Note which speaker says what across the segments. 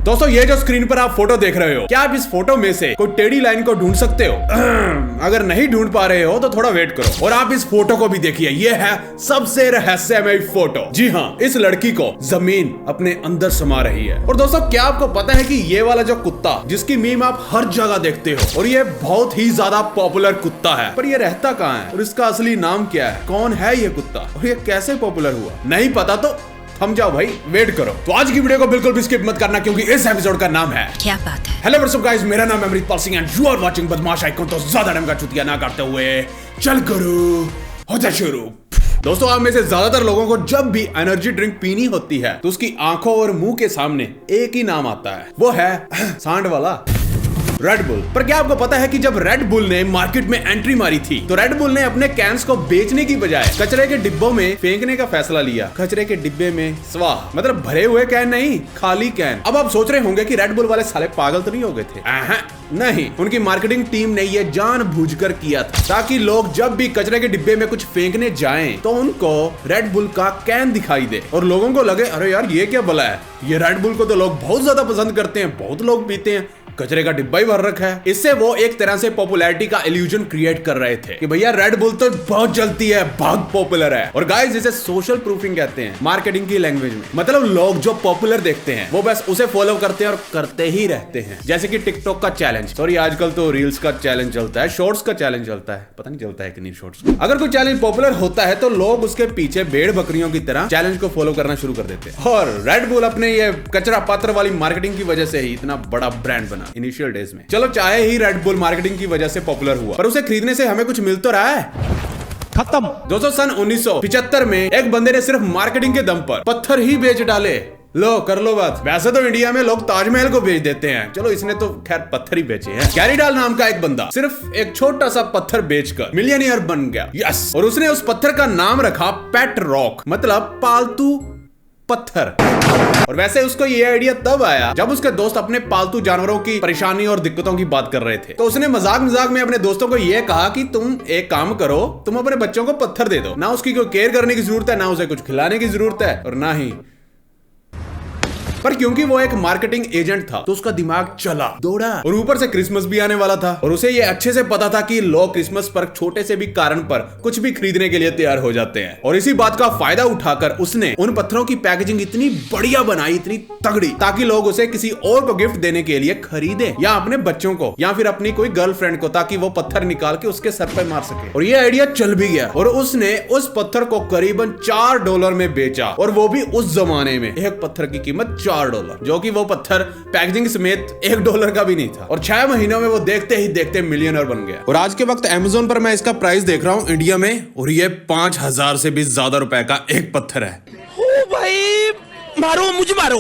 Speaker 1: दोस्तों ये जो स्क्रीन पर आप फोटो देख रहे हो, क्या आप इस फोटो में से कोई टेढ़ी लाइन को ढूंढ सकते हो? अगर नहीं ढूंढ पा रहे हो तो थोड़ा वेट करो और आप इस फोटो को भी देखिए। ये है सबसे रहस्यमय फोटो। जी हाँ, इस लड़की को जमीन अपने अंदर समा रही है। और दोस्तों क्या आपको पता है कि ये वाला जो कुत्ता जिसकी मीम आप हर जगह देखते हो और ये बहुत ही ज्यादा पॉपुलर कुत्ता है, पर ये रहता कहाँ है और इसका असली नाम क्या है? कौन है ये कुत्ता और ये कैसे पॉपुलर हुआ? नहीं पता तो हम जाओ भाई, वेट करो। तो आज की वीडियो को बिल्कुल भी स्किप मत करना क्योंकि इस एपिसोड का नाम है
Speaker 2: क्या बात है।
Speaker 1: हेलो व्हाट्स अप गाइस, मेरा नाम है Amritpal Singh and you are watching Badmash icon. तो ज्यादा टाइम का चुतिया ना करते हुए चल करो हो जा शुरू। दोस्तों आप में से ज्यादातर लोगों को जब भी एनर्जी ड्रिंक पीनी होती है तो उसकी आंखों और मुंह के सामने एक ही नाम आता है, वो है सांड वाला रेड बुल। पर क्या आपको पता है कि जब रेड बुल ने मार्केट में एंट्री मारी थी तो रेड बुल ने अपने कैंस को बेचने की बजाय कचरे के डिब्बों में फेंकने का फैसला लिया। कचरे के डिब्बे में स्वाह, मतलब भरे हुए कैन नहीं, खाली कैन। अब आप सोच रहे होंगे कि रेड बुल वाले साले पागल तो नहीं हो गए थे? नहीं, उनकी मार्केटिंग टीम ने यह जानबूझकर किया था ताकि लोग जब भी कचरे के डिब्बे में कुछ फेंकने जाएं तो उनको रेड बुल का कैन दिखाई दे और लोगों को लगे अरे यार ये क्या भला है, ये रेड बुल को तो लोग बहुत ज्यादा पसंद करते हैं, बहुत लोग पीते हैं, कचरे का डिब्बा ही भर रखा है। इससे वो एक तरह से पॉपुलैरिटी का इल्यूजन क्रिएट कर रहे थे कि भैया रेड बुल तो बहुत चलती है, बहुत पॉपुलर है। और गाइस इसे सोशल प्रूफिंग कहते हैं मार्केटिंग की लैंग्वेज में। मतलब लोग जो पॉपुलर देखते हैं वो बस उसे फॉलो करते हैं और करते ही रहते हैं। जैसे कि टिकटॉक का चैलेंज, सॉरी आजकल तो रील्स का चैलेंज चलता है, शॉर्ट्स का चैलेंज चलता है, पता नहीं चलता है कि नहीं शॉर्ट्स। अगर कोई चैलेंज पॉपुलर होता है तो लोग उसके पीछे भेड़ बकरियों की तरह चैलेंज को फॉलो करना शुरू कर देते हैं। और रेड बुल अपने ये कचरा पात्र वाली मार्केटिंग की वजह से ही इतना बड़ा ब्रांड बना इनिशियल डेज में। चलो चाहे ही रेड बुल मार्केटिंग की वजह से पॉपुलर हुआ, पर उसे खरीदने से हमें कुछ मिल तो रहा है? खत्म। दोस्तों सन 1975 में एक बंदे ने सिर्फ मार्केटिंग के दम पर पत्थर ही बेच डाले। लो कर लो बात। वैसे तो इंडिया में लोग ताजमहल को बेच देते हैं, चलो इसने तो खैर पत्थर ही बेचे हैं। गैरी डाल नाम का एक बंदा सिर्फ एक छोटा सा पत्थर बेचकर मिलियनियर बन गया। यस, और उसने उस पत्थर का नाम रखा पेट रॉक, मतलब पालतू पत्थर। और वैसे उसको ये आइडिया तब आया जब उसके दोस्त अपने पालतू जानवरों की परेशानी और दिक्कतों की बात कर रहे थे। तो उसने मजाक मजाक में अपने दोस्तों को ये कहा कि तुम एक काम करो, तुम अपने बच्चों को पत्थर दे दो, ना उसकी कोई केयर करने की जरूरत है, ना उसे कुछ खिलाने की जरूरत है और ना ही। पर क्योंकि वो एक मार्केटिंग एजेंट था तो उसका दिमाग चला दौड़ा, और ऊपर से क्रिसमस भी आने वाला था और उसे ये अच्छे से पता था कि लोग क्रिसमस पर छोटे से भी कारण पर कुछ भी खरीदने के लिए तैयार हो जाते हैं। और इसी बात का फायदा उठाकर उसने उन पत्थरों की पैकेजिंग इतनी बढ़िया बनाई, इतनी तगड़ी, ताकि लोग उसे किसी और को गिफ्ट देने के लिए खरीदे, या अपने बच्चों को, या फिर अपनी कोई गर्लफ्रेंड को, ताकि वो पत्थर निकाल के उसके सर पर मार सके। और ये आइडिया चल भी गया और उसने उस पत्थर को करीबन $4 में बेचा, और वो भी उस जमाने में एक पत्थर की कीमत $4, जो कि वो पत्थर पैकेजिंग समेत $1 का भी नहीं था। और 6 महीनों में वो देखते ही देखते मिलियनर बन गया। और आज के वक्त अमेज़न पर मैं इसका प्राइस देख रहा हूँ इंडिया में, और ये 5000 से भी ज्यादा रुपए का एक पत्थर है।
Speaker 3: ओ भाई मारो मुझे, मारो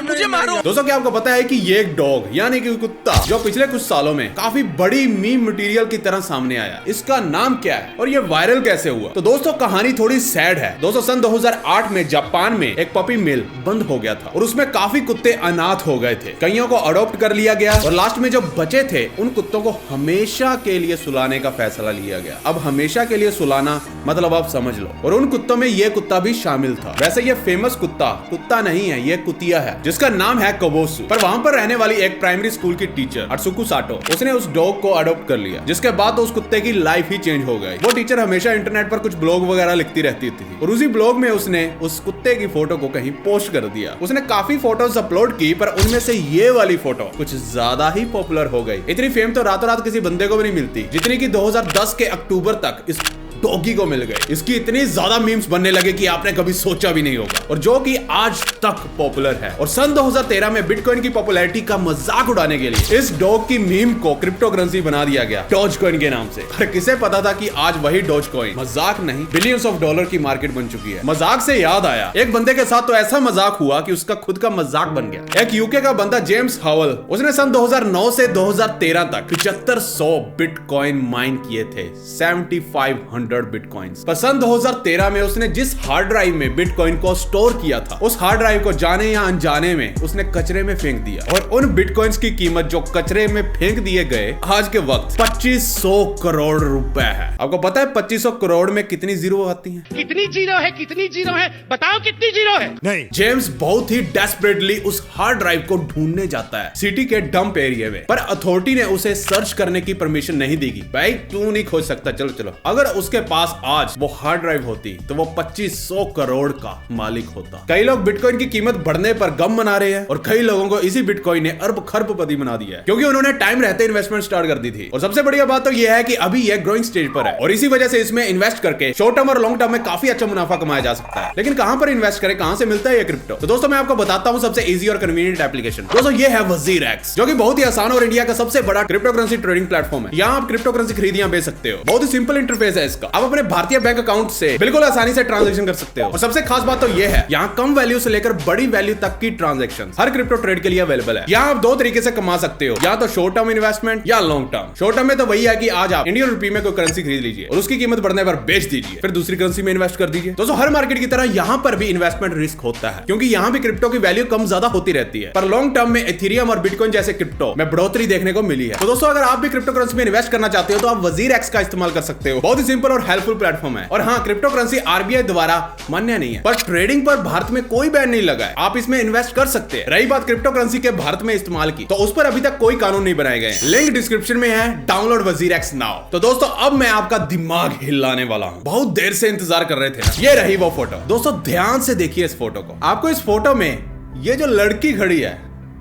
Speaker 3: मुझे मारो।
Speaker 1: दोस्तों क्या आपको पता है कि ये एक डॉग यानी कि कुत्ता जो पिछले कुछ सालों में काफी बड़ी मीम मटेरियल की तरह सामने आया, इसका नाम क्या है और ये वायरल कैसे हुआ? तो दोस्तों कहानी थोड़ी सैड है। दोस्तों सन 2008 में जापान में एक पपी मिल बंद हो गया था और उसमें काफी कुत्ते अनाथ हो गए थे। कईयों को अडॉप्ट कर लिया गया और लास्ट में जो बचे थे उन कुत्तों को हमेशा के लिए सुलाने का फैसला लिया गया। अब हमेशा के लिए सुलाना मतलब आप समझ लो, और उन कुत्तों में ये कुत्ता भी शामिल था। वैसे ये फेमस कुत्ता नहीं है, ये कुतिया है जिसका नाम है कोबोसु। पर वहां पर रहने वाली एक प्राइमरी स्कूल की टीचर अत्सुको साटो, उसने उस डॉग को अडॉप्ट कर लिया, जिसके बाद तो उस कुत्ते की लाइफ ही चेंज हो गई। वो टीचर हमेशा इंटरनेट पर कुछ ब्लॉग वगैरह लिखती रहती थी और उसी ब्लॉग में उसने उस कुत्ते की फोटो को कहीं पोस्ट कर दिया। उसने काफी फोटोज अपलोड की, पर उनमें से ये वाली फोटो कुछ ज्यादा ही पॉपुलर हो गई। इतनी फेम तो रातों रात किसी बंदे को भी नहीं मिलती जितनी की 2010 के अक्टूबर तक इस डॉगी को मिल गए। इसकी इतनी ज्यादा मीम्स बनने लगे कि आपने कभी सोचा भी नहीं होगा, और जो कि आज तक पॉपुलर है। और सन 2013 में बिटकॉइन की पॉपुलैरिटी का मजाक उड़ाने के लिए इस डॉग की मीम को क्रिप्टो करेंसी बना दिया गया डॉज कॉइन के नाम से। पर किसे पता था कि आज वही डॉज कॉइन मजाक नहीं बिलियंस ऑफ डॉलर की मार्केट बन चुकी है। मजाक से याद आया, एक बंदे के साथ तो ऐसा मजाक हुआ कि उसका खुद का मजाक बन गया। एक यूके का बंदा जेम्स हावल, उसने सन 2009 से 2013 तक 7500 बिटकॉइन माइन किए थे, 7500। 500 बिटकॉइंस। पर सन 2013 में उसने जिस हार्ड ड्राइव में बिटकॉइन को स्टोर किया था, उस हार्ड ड्राइव को जाने या अनजाने में उसने कचरे में फेंक दिया, और उन बिटकॉइंस की कीमत जो कचरे में फेंक दिए गए आज के वक्त 2500 करोड़ रुपए है। आपको पता है 2500 करोड़ में कितनी जीरो आती हैं?
Speaker 3: कितनी जीरो है, कितनी जीरो है, बताओ कितनी जीरो है।
Speaker 2: नहीं।
Speaker 1: जेम्स बहुत ही डेस्परेटली उस हार्ड ड्राइव को ढूंढने जाता है सिटी के डंप एरिया में, पर अथॉरिटी ने उसे सर्च करने की परमिशन नहीं दी। भाई तू नहीं खोज सकता, चलो चलो। अगर उसके पास आज वो हार्ड ड्राइव होती तो वो 2500 करोड़ का मालिक होता। कई लोग बिटकॉइन की कीमत बढ़ने पर गम मना रहे हैं, और कई लोगों को इसी बिटकॉइन ने अरब खरबपति बना दिया है, क्योंकि उन्होंने टाइम रहते इन्वेस्टमेंट स्टार्ट कर दी थी। और सबसे बढ़िया बात तो यह है कि अभी यह ग्रोइंग स्टेज पर है, और इसी वजह से इसमें इन्वेस्ट करके शॉर्ट टर्म और लॉन्ग टर्म में काफी अच्छा मुनाफा कमाया जा सकता है। लेकिन कहां पर इन्वेस्ट करें, कहां से मिलता है ये क्रिप्टो? तो दोस्तों मैं आपको बताता हूं सबसे इजी और कन्वीनियंट एप्लीकेशन। दोस्तों ये है WazirX, जो कि बहुत ही आसान और इंडिया का सबसे बड़ा क्रिप्टो करेंसी ट्रेडिंग प्लेटफॉर्म है। यहाँ आप क्रिप्टो करेंसी खरीदियां बेच सकते हो। बहुत ही सिंपल इंटरफेस है इसका। आप अपने भारतीय बैंक अकाउंट से बिल्कुल आसानी से ट्रांजैक्शन कर सकते हो, और सबसे खास बात तो ये है यहाँ कम वैल्यू से लेकर बड़ी वैल्यू तक की ट्रांजैक्शन हर क्रिप्टो ट्रेड के लिए अवेलेबल है। यहाँ आप दो तरीके से कमा सकते हो, या तो शॉर्ट टर्म इन्वेस्टमेंट या लॉन्ग टर्म। शॉर्ट टर्म में तो वही है कि आज आप इंडियन रुपये में कोई करेंसी खरीद लीजिए और उसकी कीमत बढ़ने पर बेच दीजिए, फिर दूसरी करेंसी में इन्वेस्ट कर दीजिए। दोस्तों हर मार्केट की तरह यहाँ पर भी इन्वेस्टमेंट रिस्क होता है, क्योंकि यहाँ भी क्रिप्टो की वैल्यू कम ज्यादा होती रहती है। पर लॉन्ग टर्म में इथेरियम और बिटकॉइन जैसे क्रिप्टो में बढ़ोतरी देखने को मिली है। तो दोस्तों अगर आप भी क्रिप्टो करेंसी में इन्वेस्ट करना चाहते हो तो आप WazirX का इस्तेमाल कर सकते हो। बहुत ही सिंपल और हेल्पफुल प्लेटफॉर्म है। और हाँ, क्रिप्टो करेंसी RBI द्वारा मान्य नहीं है, पर ट्रेडिंग पर भारत में कोई बैन नहीं लगा है, आप इसमें इन्वेस्ट कर सकते हैं। रही बात क्रिप्टो करेंसी के भारत में इस्तेमाल की, तो उस पर अभी तक कोई कानून नहीं बनाए गए। लिंक डिस्क्रिप्शन में है, डाउनलोड WazirX नाउ। तो दोस्तों अब मैं आपका दिमाग हिलाने वाला हूँ, बहुत देर से इंतजार कर रहे थे ना। ये रही वो फोटो। दोस्तों ध्यान से देखिए इस फोटो को। आपको इस फोटो में ये जो लड़की खड़ी है,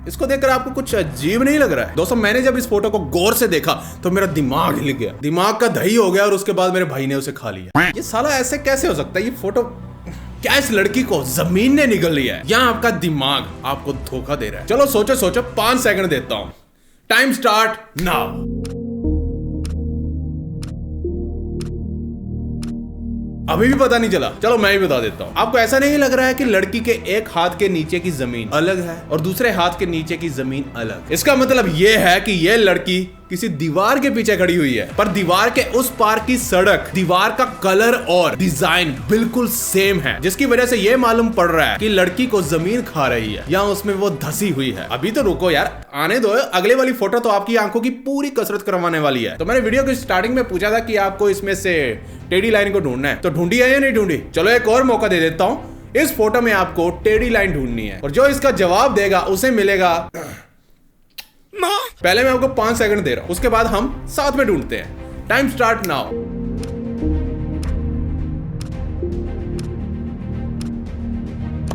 Speaker 1: इसको देखकर आपको कुछ अजीब नहीं लग रहा है? दोस्तों मैंने जब इस फोटो को गौर से देखा तो मेरा दिमाग हिल गया, दिमाग का दही हो गया, और उसके बाद मेरे भाई ने उसे खा लिया। ये साला ऐसे कैसे हो सकता है? ये फोटो क्या इस लड़की को जमीन ने निगल लिया है, या आपका दिमाग आपको धोखा दे रहा है? चलो सोचो सोचो, 5 सेकंड देता हूं। Time start now. अभी भी पता नहीं चला? चलो मैं ही बता देता हूँ। आपको ऐसा नहीं लग रहा है कि लड़की के एक हाथ के नीचे की जमीन अलग है और दूसरे हाथ के नीचे की जमीन अलग? इसका मतलब यह है कि यह लड़की किसी दीवार के पीछे खड़ी हुई है, पर दीवार के उस पार की सड़क, दीवार का कलर और डिजाइन बिल्कुल सेम है, जिसकी वजह से यह मालूम पड़ रहा है कि लड़की को जमीन खा रही है या उसमें वो धसी हुई है। अभी तो रुको यार, आने दो, अगले वाली फोटो तो आपकी आंखों की पूरी कसरत करवाने वाली है। तो मैंने वीडियो की स्टार्टिंग में पूछा था कि आपको इसमें से टेढ़ी लाइन को ढूंढना है, तो ढूंढी है या नहीं ढूंढी? चलो एक और मौका दे देता हूँ। इस फोटो में आपको टेढ़ी लाइन ढूंढनी है, और जो इसका जवाब देगा उसे मिलेगा। पहले मैं आपको 5 सेकंड दे रहा हूं, उसके बाद हम साथ में ढूंढते हैं। Time start now.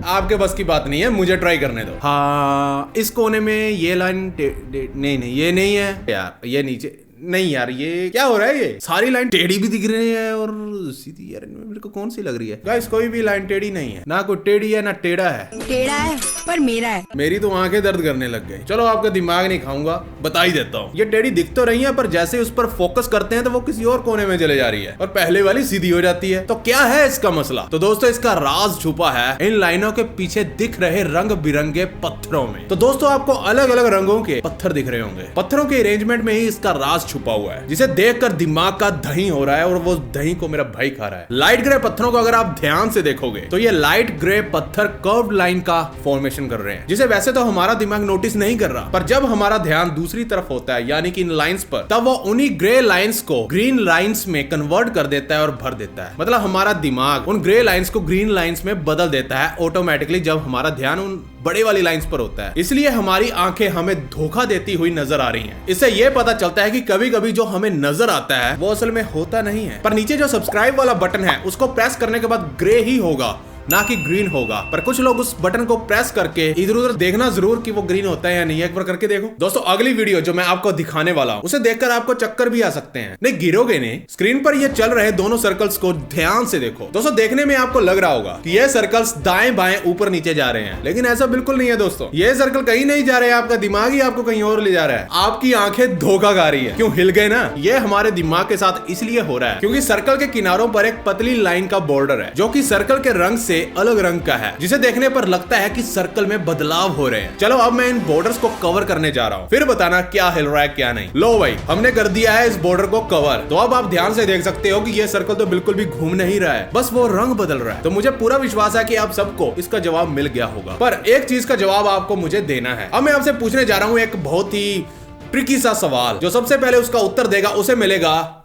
Speaker 1: आपके बस की बात नहीं है, मुझे ट्राई करने दो। हाँ, इस कोने में ये लाइन नहीं ये नहीं है यार, ये नीचे नहीं यार, ये क्या हो रहा है? ये सारी लाइन टेढ़ी भी दिख रही है और सीधी। यार मेरे को कौन सी लग रही है? गाइस कोई भी लाइन टेढ़ी नहीं है, ना कोई टेढ़ी है ना टेढ़ा है।
Speaker 4: टेढ़ा है पर मेरा है।
Speaker 1: मेरी तो आंखें दर्द करने लग गई। चलो आपका दिमाग नहीं खाऊंगा, बता ही देता हूँ। ये टेढ़ी दिख तो रही है, पर जैसे उस पर फोकस करते हैं तो वो किसी और कोने में चले जा रही है, और पहले वाली सीधी हो जाती है। तो क्या है इसका मसला? तो दोस्तों इसका राज छुपा है इन लाइनों के पीछे दिख रहे रंग बिरंगे पत्थरों में। तो दोस्तों आपको अलग अलग रंगों के पत्थर दिख रहे होंगे। पत्थरों के अरेंजमेंट में ही इसका राज छुपा हुआ है, जिसे देखकर दिमाग का दही हो रहा है, और वो दही को मेरा भाई खा रहा है। लाइट ग्रे पत्थरों को अगर आप ध्यान से देखोगे तो ये लाइट ग्रे पत्थर कर्व्ड लाइन का फॉर्मेशन कर रहे हैं, जिसे वैसे तो हमारा दिमाग नोटिस नहीं कर रहा, पर जब हमारा ध्यान दूसरी तरफ होता है यानी कि इन लाइंस पर, तब वो उन्हीं ग्रे लाइंस को ग्रीन लाइंस में कन्वर्ट कर देता है और भर देता है। मतलब हमारा दिमाग उन ग्रे लाइंस को ग्रीन लाइंस में बदल देता है ऑटोमेटिकली, जब हमारा ध्यान उन बड़े वाली लाइंस पर होता है। इसलिए हमारी आंखें हमें धोखा देती हुई नजर आ रही हैं। इससे यह पता चलता है कि कभी कभी जो हमें नजर आता है वो असल में होता नहीं है। पर नीचे जो सब्सक्राइब वाला बटन है उसको प्रेस करने के बाद ग्रे ही होगा, ना कि ग्रीन होगा। पर कुछ लोग उस बटन को प्रेस करके इधर उधर देखना जरूर कि वो ग्रीन होता है या नहीं, एक बार करके देखो। दोस्तों अगली वीडियो जो मैं आपको दिखाने वाला हूं उसे देखकर आपको चक्कर भी आ सकते हैं। नहीं गिरोगे नहीं। स्क्रीन पर ये चल रहे दोनों सर्कल्स को ध्यान से देखो। दोस्तों देखने में आपको लग रहा होगा कि ये सर्कल्स दाएं बाएं ऊपर नीचे जा रहे हैं, लेकिन ऐसा बिल्कुल नहीं है दोस्तों। ये सर्कल कहीं नहीं जा रहे हैं, आपका दिमाग ही आपको कहीं और ले जा रहा है। आपकी आंखें धोखा खा रही है। क्यों हिल गए ना? ये हमारे दिमाग के साथ इसलिए हो रहा है क्योंकि सर्कल के किनारों पर एक पतली लाइन का बॉर्डर है, जो कि सर्कल के रंग से अलग रंग का है, जिसे देखने पर लगता है कि सर्कल में बदलाव हो रहे हैं। चलो अब मैं इन बॉर्डर्स को कवर करने जा रहा हूँ, फिर बताना क्या हिल रहा है क्या नहीं। लो भाई, हमने कर दिया है इस बॉर्डर को कवर। तो अब आप ध्यान से देख सकते हो कि ये सर्कल तो बिल्कुल भी घूम नहीं रहा है, बस वो रंग बदल रहा है। तो मुझे पूरा विश्वास है कि आप सबको इसका जवाब मिल गया होगा, पर एक चीज का जवाब आपको मुझे देना है। अब मैं आपसे पूछने जा रहा हूँ एक बहुत ही ट्रिकी सा सवाल। जो सबसे पहले उसका उत्तर देगा उसे मिलेगा।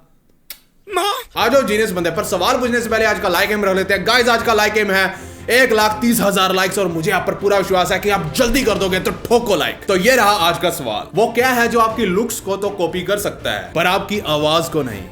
Speaker 1: आ जाओ जीनियस बंदे, पर सवाल पूछने से पहले आज का लाइक एम रख लेते हैं। गाइस आज का लाइक एम है 1,30,000 लाइक्स, और मुझे आप पर पूरा विश्वास है कि आप जल्दी कर दोगे, तो ठोको लाइक। तो ये रहा आज का सवाल। वो क्या है जो आपकी लुक्स को तो कॉपी कर सकता है पर आपकी आवाज को नहीं?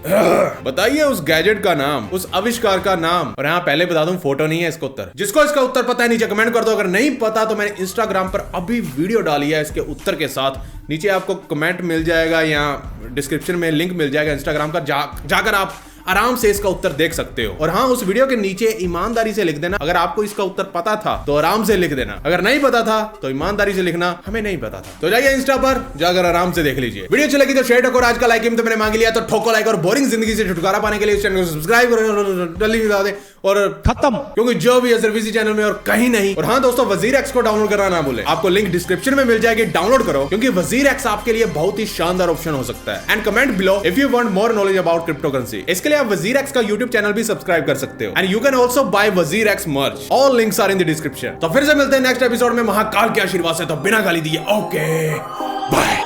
Speaker 1: बताइए उस गैजेट का नाम, उस आविष्कार का नाम। और यहाँ पहले बता दूं, फोटो नहीं है इसका उत्तर। जिसको इसका उत्तर पता है नीचे कमेंट कर दो। अगर नहीं पता तो मैंने इंस्टाग्राम पर अभी वीडियो डाली है इसके उत्तर के साथ, नीचे आपको कमेंट मिल जाएगा या डिस्क्रिप्शन में लिंक मिल जाएगा इंस्टाग्राम का, जाकर आप आराम से इसका उत्तर देख सकते हो। और हाँ, उस वीडियो के नीचे ईमानदारी से लिख देना अगर आपको इसका उत्तर पता था, तो आराम से लिख देना। अगर नहीं पता था तो ईमानदारी से लिखना हमें नहीं पता था। तो जाइए इंस्टा पर जाकर आराम से देख लीजिए। वीडियो अच्छी लगी तो शेयर ठोको, आज का लाइक तो मैंने मांग लिया, तो ठोको लाइक। और बोरिंग जिंदगी से छुटकारा पाने के लिए इस चैनल को सब्सक्राइब करो और खत्म, क्योंकि जो भी है सिर्फ इसी चैनल में और कहीं नहीं। और हाँ दोस्तों, वजीर एक्स को डाउनलोड करना ना भूले, आपको लिंक डिस्क्रिप्शन में मिल जाएगी, डाउनलोड करो, क्योंकि वजीर एक्स आपके लिए बहुत ही शानदार ऑप्शन हो सकता है। And comment below if you want more knowledge about cryptocurrency. इसके लिए आप वजीर एक्स का यूट्यूब चैनल भी सब्सक्राइब कर सकते हो। And you can also buy Wazir X merch, all links are in the description. तो फिर से मिलते हैं नेक्स्ट एपिसोड में महाकाल के आशीर्वाद से। तो बिना गाली दिए ओके बाय।